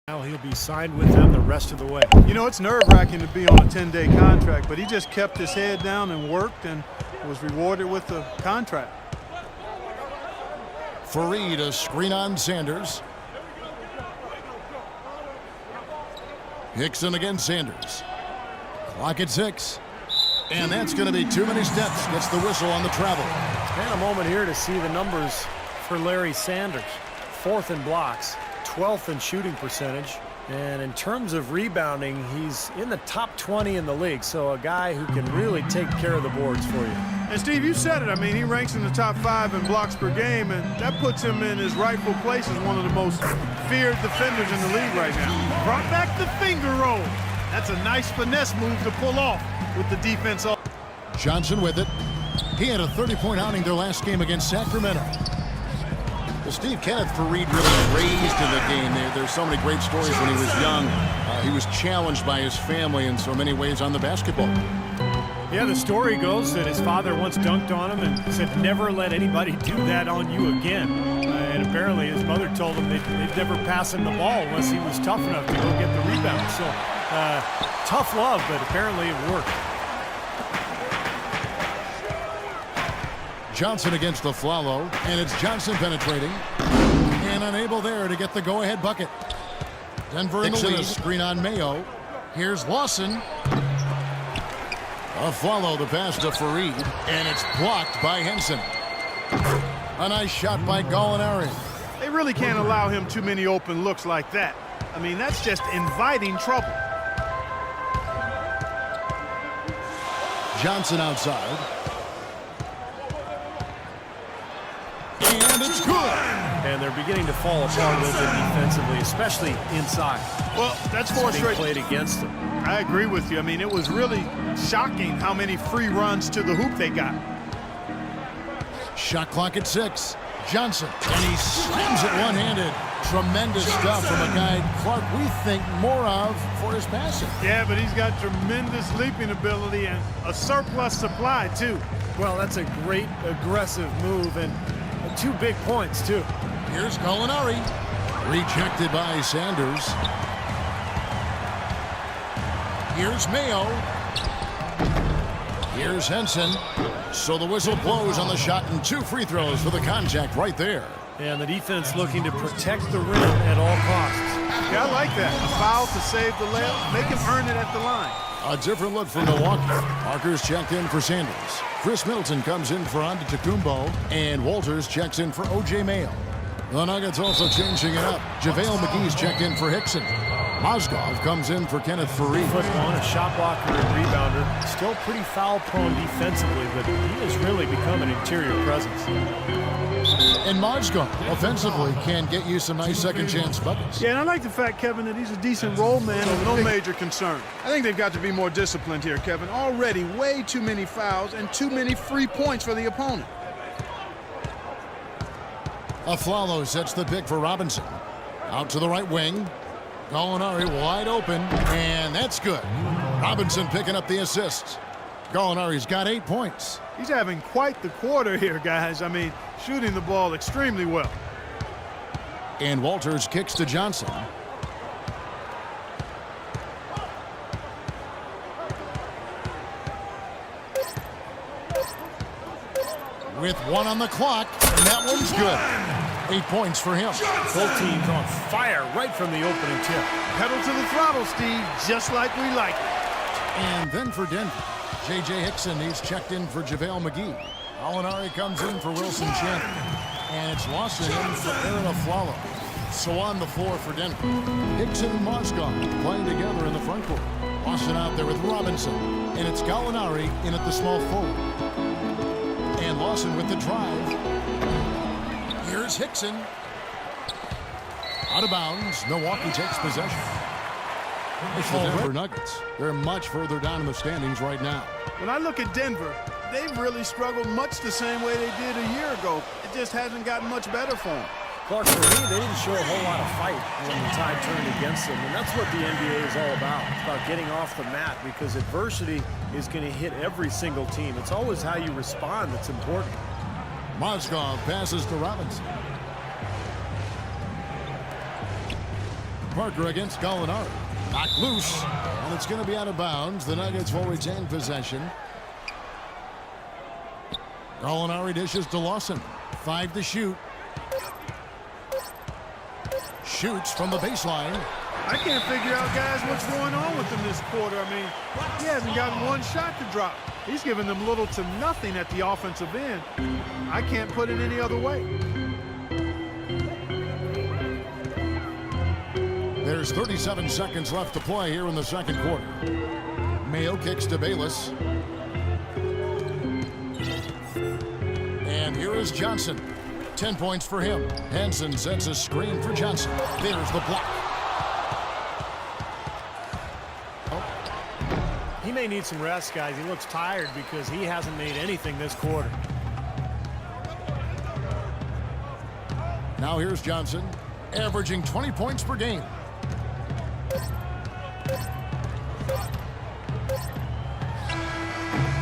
Now he'll be signed with them the rest of the way. You know, it's nerve-wracking to be on a 10-day contract, but he just kept his head down and worked and was rewarded with the contract. Fareed, a screen on Sanders. Hickson against Sanders. Clock at 6. And that's going to be too many steps. Gets the whistle on the travel. And a moment here to see the numbers for Larry Sanders. 4th in blocks, 12th in shooting percentage. And in terms of rebounding, he's in the top 20 in the league. So a guy who can really take care of the boards for you. And Steve, you said it. I mean, he ranks in the top 5 in blocks per game, and that puts him in his rightful place as one of the most feared defenders in the league right now. Brought back the finger roll. That's a nice finesse move to pull off with the defense. Johnson with it. He had a 30-point outing their last game against Sacramento. Well, Steve, Kenneth Fareed really raised in the game. There's so many great stories when he was young. He was challenged by his family in so many ways on the basketball. Yeah, the story goes that his father once dunked on him and said, "Never let anybody do that on you again." And apparently his mother told him they'd never pass him the ball unless he was tough enough to go get the rebound. So tough love, but apparently it worked. Johnson against the Flalo, and it's Johnson penetrating and unable there to get the go-ahead bucket. Denver in the lead. Screen on Mayo. Here's Lawson. A follow the pass to Fareed, and it's blocked by Henson. A nice shot by Gallinari. They really can't allow him too many open looks like that. I mean, that's just inviting trouble. Johnson outside. And it's good. And they're beginning to fall apart a little bit defensively, especially inside. Well, that's 4 straight played against them. I agree with you. I mean, it was really shocking how many free runs to the hoop they got. Shot clock at 6. Johnson, and he slams it one-handed. Tremendous stuff from a guy Clark we think more of for his passing. Yeah, but he's got tremendous leaping ability and a surplus supply, too. Well, that's a great aggressive move, and 2 big points, too. Here's Gallinari. Rejected by Sanders. Here's Mayo. Here's Henson. So the whistle blows on the shot and 2 free throws for the contact right there. And the defense looking to protect the rim at all costs. Yeah, I like that. A foul to save the layup. Make him earn it at the line. A different look for Milwaukee. Parker's checked in for Sanders. Chris Middleton comes in for Antetokounmpo. And Walters checks in for O.J. Mayo. The Nuggets also changing it up. JaVale McGee's checked in for Hickson. Mozgov comes in for Kenneth Fareed. A shot blocker and rebounder. Still pretty foul-prone defensively, but he has really become an interior presence. And Mozgov offensively can get you some nice second-chance buckets. Yeah, and I like the fact, Kevin, that he's a decent role man with no major concern. I think they've got to be more disciplined here, Kevin. Already way too many fouls and too many free points for the opponent. Aflalo sets the pick for Robinson. Out to the right wing. Gallinari wide open, and that's good. Robinson picking up the assist. Gallinari's got 8 points. He's having quite the quarter here, guys. I mean, shooting the ball extremely well. And Walters kicks to Johnson. With 1 on the clock, and that one's good. 8 points for him. Both teams on fire right from the opening tip. Pedal to the throttle, Steve, just like we like it. And then for Denver, J.J. Hickson, he's checked in for JaVale McGee. Gallinari comes in for Wilson Chandler. And it's Lawson in for Aaron Aflalo. So on the floor for Denver, Hickson and Mozgov playing together in the front court. Lawson out there with Robinson. And it's Gallinari in at the small forward. And Lawson with the drive. Here's Hickson. Out of bounds. Milwaukee takes possession. It's the Denver Nuggets. They're much further down in the standings right now. When I look at Denver, they've really struggled much the same way they did a year ago. It just hasn't gotten much better for them. Clark, for me, they didn't show a whole lot of fight when the tide turned against them, and that's what the NBA is all about. It's about getting off the mat, because adversity is going to hit every single team. It's always how you respond that's important. Mozgov passes to Robinson. Parker against Gallinari. Knocked loose, and it's going to be out of bounds. The Nuggets will retain possession. Gallinari dishes to Lawson. 5 to shoot. Shoots from the baseline. I can't figure out, guys, what's going on with him this quarter. I mean, he hasn't gotten one shot to drop. He's giving them little to nothing at the offensive end. I can't put it any other way. There's 37 seconds left to play here in the second quarter. Mayo kicks to Bayless. And here is Johnson. 10 points for him. Hansen sets a screen for Johnson. There's the block. He may need some rest, guys. He looks tired because he hasn't made anything this quarter. Now here's Johnson, averaging 20 points per game.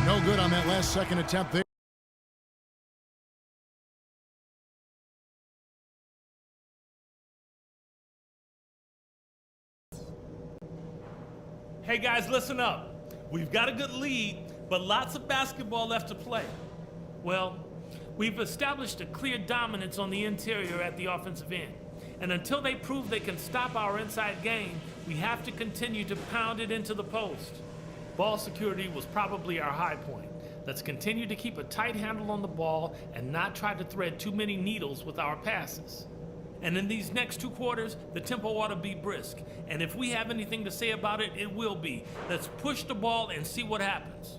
No good on that last second attempt there. Hey guys, listen up. We've got a good lead, but lots of basketball left to play. Well, we've established a clear dominance on the interior at the offensive end. And until they prove they can stop our inside game, we have to continue to pound it into the post. Ball security was probably our high point. Let's continue to keep a tight handle on the ball and not try to thread too many needles with our passes. And in these next 2 quarters, the tempo ought to be brisk. And if we have anything to say about it, it will be. Let's push the ball and see what happens.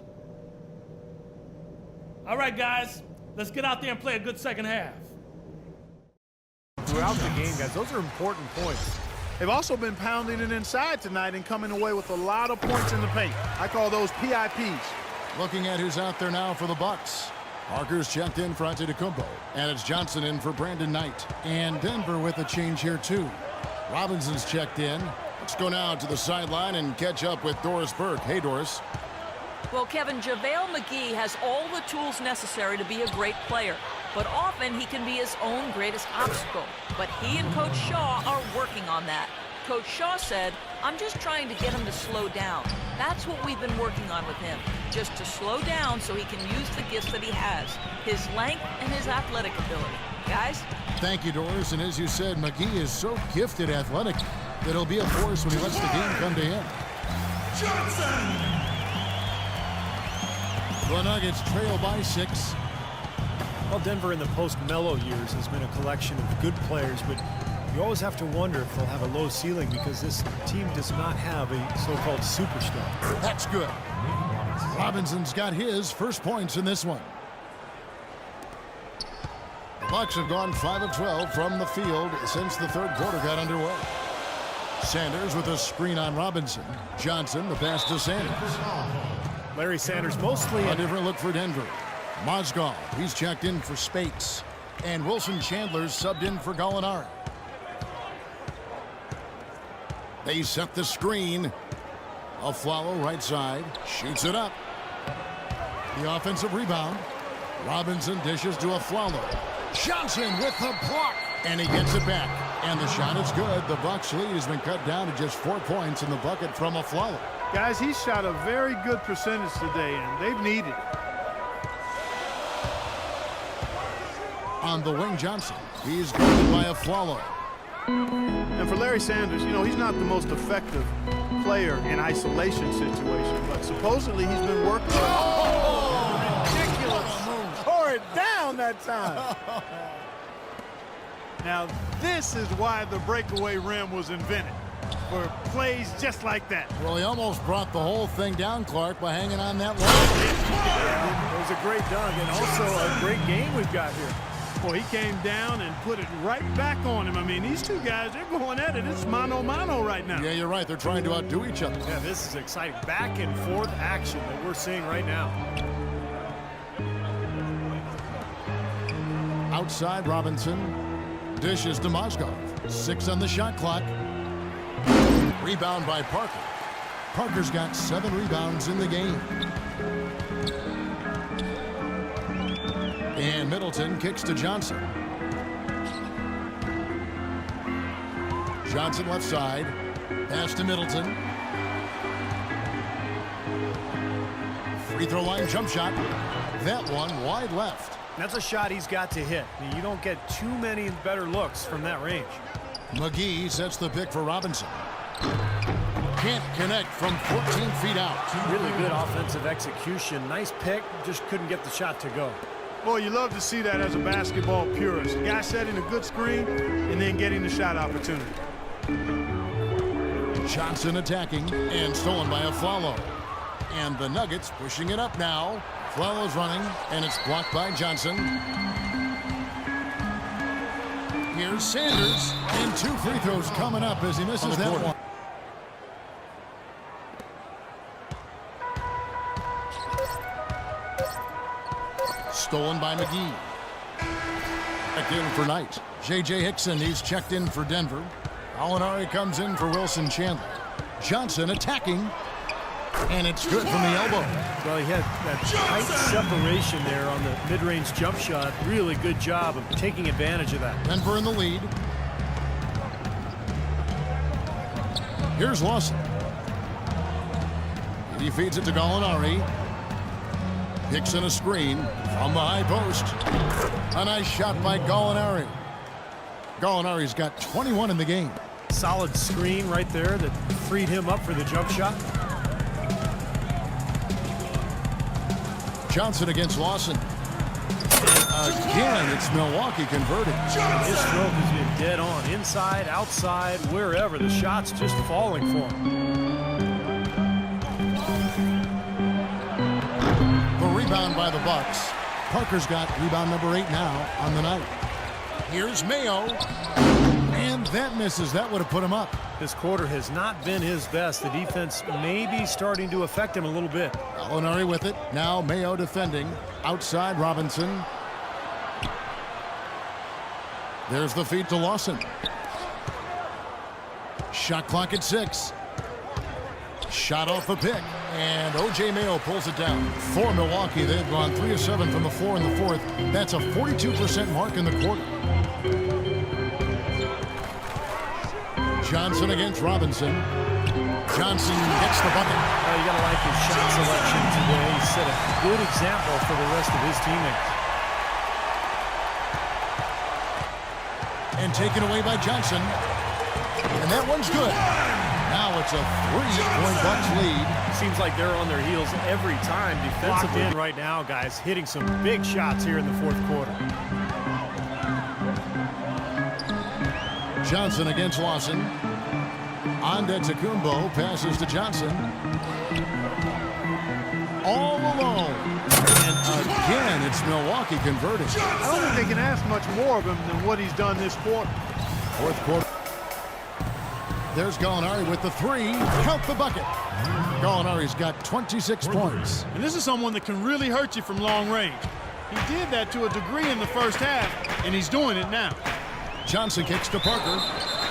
All right, guys, let's get out there and play a good second half. Throughout the game, guys, those are important points. They've also been pounding it inside tonight and coming away with a lot of points in the paint. I call those PIPs. Looking at who's out there now for the Bucks. Parker's checked in for Antetokounmpo, and it's Johnson in for Brandon Knight. And Denver with a change here too. Robinson's checked in. Let's go now to the sideline and catch up with Doris Burke. Hey, Doris. Well, Kevin, JaVale McGee has all the tools necessary to be a great player, but often he can be his own greatest obstacle. But he and Coach Shaw are working on that. Coach Shaw said, "I'm just trying to get him to slow down." That's what we've been working on with him, just to slow down so he can use the gifts that he has, his length and his athletic ability. Guys? Thank you, Doris. And as you said, McGee is so gifted athletic that he'll be a force when he lets the game come to him. Johnson! The Nuggets trail by 6. Well, Denver in the post-Melo years has been a collection of good players, but you always have to wonder if they'll have a low ceiling because this team does not have a so-called superstar. That's good. Robinson's got his first points in this one. The Bucks have gone 5 of 12 from the field since the third quarter got underway. Sanders with a screen on Robinson. Johnson, the pass to Sanders. Larry Sanders mostly A different look for Denver. Mozgov, he's checked in for Spates. And Wilson Chandler's subbed in for Gallinari. They set the screen. Afflalo right side, shoots it up. The offensive rebound. Robinson dishes to Afflalo. Johnson with the block, and he gets it back. And the shot is good. The Bucks lead has been cut down to just 4 points in the bucket from Afflalo. Guys, he shot a very good percentage today, and they've needed it. On the wing, Johnson. He's guarded by Afflalo. And for Larry Sanders, you know, he's not the most effective player in isolation situation, but supposedly he's been working. Oh, ridiculous. Tore it down that time. Now, this is why the breakaway rim was invented, for plays just like that. Well, he almost brought the whole thing down, Clark, by hanging on that line. It was a great dunk and also a great game we've got here. Well, he came down and put it right back on him. I mean, these two guys, they're going at it. It's mano-mano right now. Yeah, you're right. They're trying to outdo each other. Yeah, this is exciting. Back and forth action that we're seeing right now. Outside, Robinson dishes to Mozgov. 6 on the shot clock. Rebound by Parker. Parker's got 7 rebounds in the game. And Middleton kicks to Johnson. Johnson left side. Pass to Middleton. Free throw line jump shot. That one wide left. That's a shot he's got to hit. I mean, you don't get too many better looks from that range. McGee sets the pick for Robinson. Can't connect from 14 feet out. Really good offensive execution. Nice pick, just couldn't get the shot to go. Boy, you love to see that as a basketball purist. A guy setting a good screen and then getting the shot opportunity. Johnson attacking and stolen by Aflalo. And the Nuggets pushing it up now. Aflalo's running and it's blocked by Johnson. Here's Sanders and 2 free throws coming up as he misses that one. Stolen by McGee. Back in for Knight. J.J. Hickson, he's checked in for Denver. Alinari comes in for Wilson Chandler. Johnson attacking. And it's good from the elbow. Well, he had that tight separation there on the mid-range jump shot. Really good job of taking advantage of that. Denver in the lead. Here's Lawson. He feeds it to Gallinari. Hickson a screen from the high post. A nice shot by Gallinari. Gallinari's got 21 in the game. Solid screen right there that freed him up for the jump shot. Johnson against Lawson. Again, it's Milwaukee converted. His stroke has been dead on. Inside, outside, wherever. The shot's just falling for him. The rebound by the Bucks. Parker's got rebound number 8 now on the night. Here's Mayo. And that misses. That would have put him up. This quarter has not been his best. The defense may be starting to affect him a little bit. Gallinari with it. Now Mayo defending. Outside Robinson. There's the feed to Lawson. Shot clock at 6. Shot off the pick. And O.J. Mayo pulls it down. For Milwaukee, they've gone 3 of 7 from the floor in the fourth. That's a 42% mark in the quarter. Johnson against Robinson. Johnson gets the bucket. You gotta like his shot selection today. He set a good example for the rest of his teammates. And taken away by Johnson. And that one's good. Now it's a 3-point Bucks lead. Seems like they're on their heels every time defensively. Locked in right now, guys. Hitting some big shots here in the fourth quarter. Johnson against Lawson. Antetokounmpo passes to Johnson. All alone. And again, it's Milwaukee converting. I don't think they can ask much more of him than what he's done this quarter. Fourth quarter. There's Gallinari with the 3. Count the bucket. Gallinari's got 26 points. And this is someone that can really hurt you from long range. He did that to a degree in the first half, and he's doing it now. Johnson kicks to Parker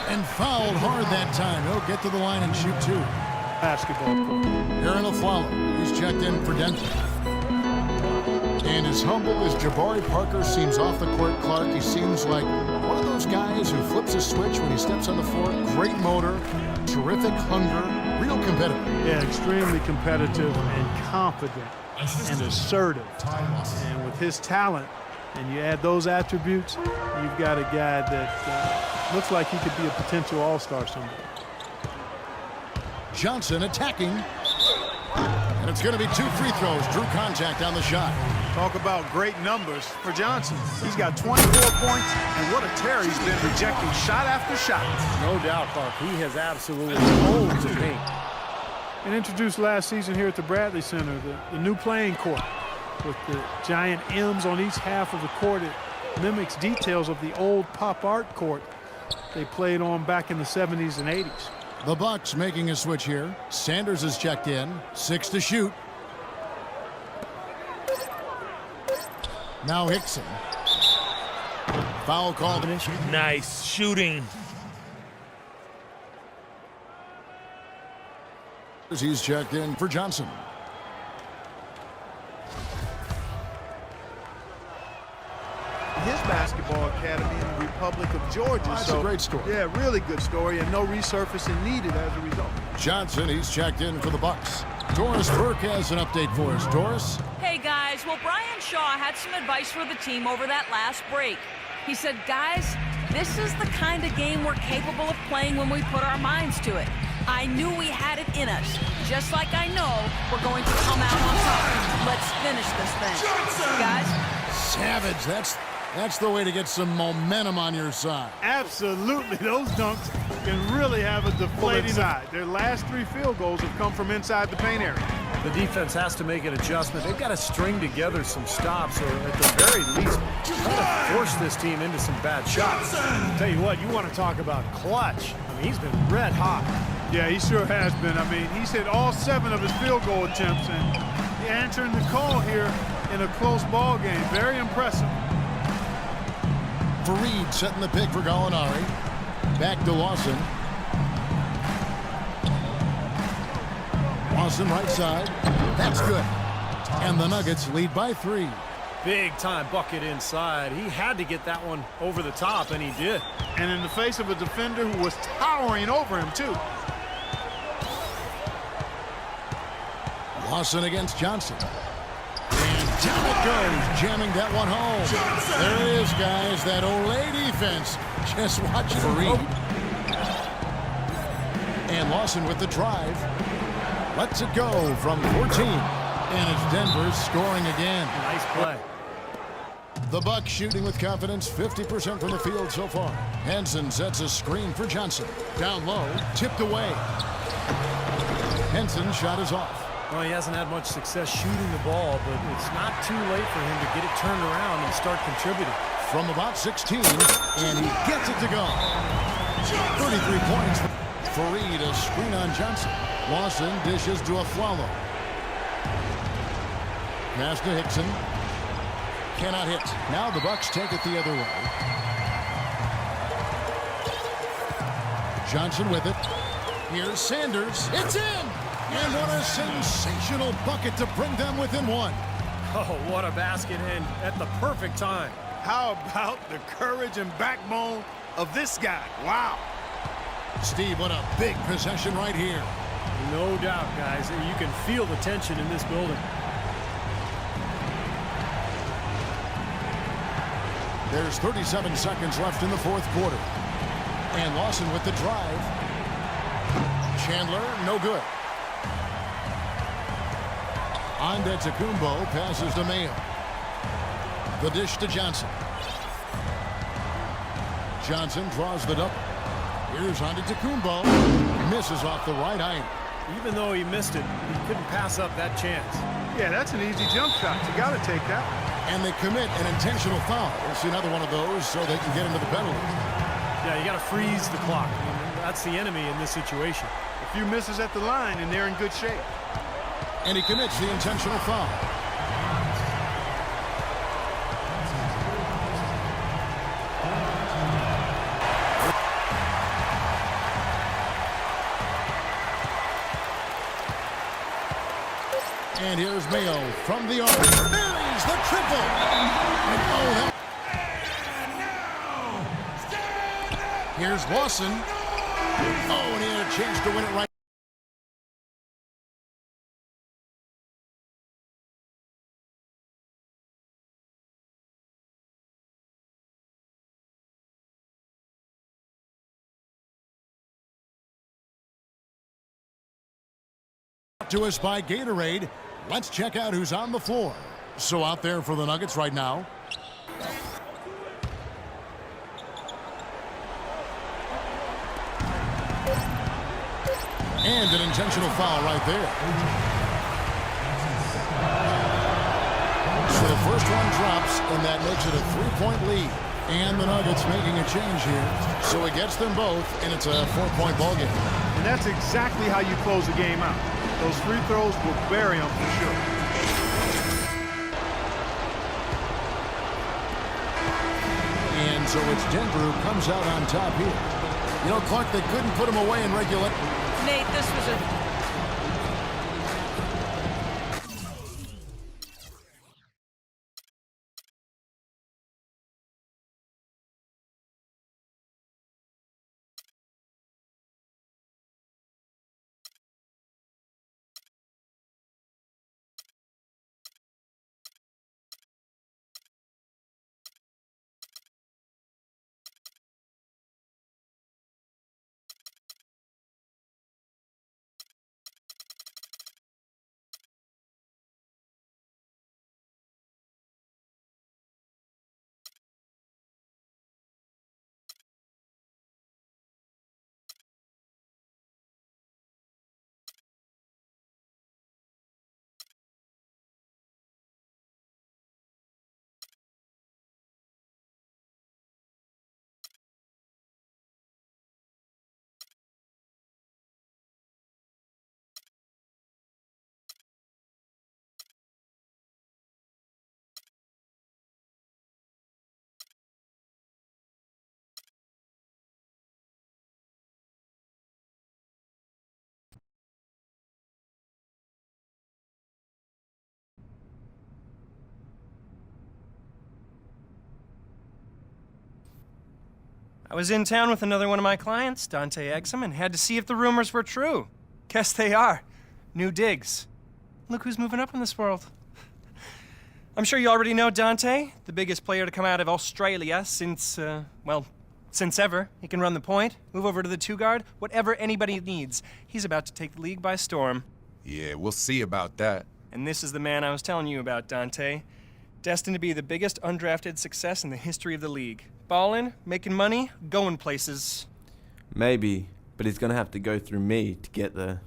and fouled hard that time. He'll get to the line and shoot 2. Basketball court. Aaron Aflalo, who's checked in for Denver. And as humble as Jabari Parker seems off the court, Clark, he seems like one of those guys who flips a switch when he steps on the floor. Great motor, terrific hunger, real competitive. Yeah, extremely competitive and confident and assertive. And with his talent, and you add those attributes, you've got a guy that looks like he could be a potential all-star someday. Johnson attacking. And it's going to be 2 free throws. Drew contact on the shot. Talk about great numbers for Johnson. He's got 24 points, and what a tear he's been rejecting shot after shot. No doubt, Clark. He has absolutely owned the paint. And introduced last season here at the Bradley Center, the new playing court with the giant M's on each half of the court. It mimics details of the old pop art court they played on back in the 70s and 80s. The Bucks making a switch here. Sanders is checked in. 6 to shoot. Now Hickson. Foul called. Nice shooting. He's checked in for Johnson. His Basketball Academy in the Republic of Georgia. That's a great story. Yeah, really good story, and no resurfacing needed as a result. Johnson, he's checked in for the Bucks. Doris Burke has an update for us. Doris? Hey guys, well, Brian Shaw had some advice for the team over that last break. He said, guys, this is the kind of game we're capable of playing when we put our minds to it. I knew we had it in us, just like I know we're going to come out on top. Let's finish this thing. Guys? Savage. That's the way to get some momentum on your side. Absolutely. Those dunks can really have a deflating side. Their last 3 field goals have come from inside the paint area. The defense has to make an adjustment. They've got to string together some stops, or at the very least, try to force this team into some bad shots. I'll tell you what, you want to talk about clutch. I mean, he's been red hot. Yeah, he sure has been. I mean, he's hit all 7 of his field goal attempts, and answering the call here in a close ball game. Very impressive. Fareed setting the pick for Gallinari. Back to Lawson. Lawson right side. That's good. And the Nuggets lead by 3. Big time bucket inside. He had to get that one over the top, and he did. And in the face of a defender who was towering over him, too. Lawson against Johnson. And down it goes, jamming that one home. There it is, guys, that Olay defense. Just watch it read. And Lawson with the drive. Lets it go from 14. And it's Denver scoring again. Nice play. The Bucks shooting with confidence, 50% from the field so far. Henson sets a screen for Johnson. Down low, tipped away. Henson's shot is off. Well, he hasn't had much success shooting the ball, but it's not too late for him to get it turned around and start contributing. From about 16, and he gets it to go. 33 points. Fareed, a screen on Johnson. Lawson dishes to Afflalo. Pass to Hickson. Cannot hit. Now the Bucks take it the other way. Johnson with it. Here's Sanders. It's in! And what a sensational bucket to bring them within 1. Oh, what a basket, and at the perfect time. How about the courage and backbone of this guy? Wow. Steve, what a big possession right here. No doubt, guys. You can feel the tension in this building. There's 37 seconds left in the 4th quarter. And Lawson with the drive. Chandler, no good. Antetokounmpo passes to Mayo. The dish to Johnson. Johnson draws the double. Here's Antetokounmpo. Misses off the right eye. Even though he missed it, he couldn't pass up that chance. Yeah, that's an easy jump shot. You got to take that. And they commit an intentional foul. We'll see another one of those so they can get into the penalty. Yeah, you got to freeze the clock. I mean, that's the enemy in this situation. A few misses at the line, and they're in good shape. And he commits the intentional foul. And here's Mayo from the arc. Buries the triple. And oh, here's Lawson. Oh, and he had a chance to win it right. To us by Gatorade. Let's check out who's on the floor. So out there for the Nuggets right now. And an intentional foul right there. So the first one drops, and that makes it a 3-point lead. And the Nuggets making a change here. So it gets them both, and it's a 4-point ball game. And that's exactly how you close the game out. Those free throws will bury them for sure. And so it's Denver who comes out on top here. You know, Clark, they couldn't put him away in regulation. Nate, this was a I was in town with another one of my clients, Dante Exum, and had to see if the rumors were true. Guess they are. New digs. Look who's moving up in this world. I'm sure you already know Dante, the biggest player to come out of Australia since ever. He can run the point, move over to the two-guard, whatever anybody needs. He's about to take the league by storm. Yeah, we'll see about that. And this is the man I was telling you about, Dante. Destined to be the biggest undrafted success in the history of the league. Ballin', making money, going places. Maybe, but he's gonna have to go through me to get there.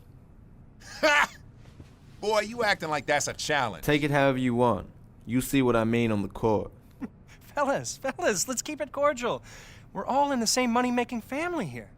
Boy, you acting like that's a challenge. Take it however you want. You see what I mean on the court. Fellas, let's keep it cordial. We're all in the same money-making family here.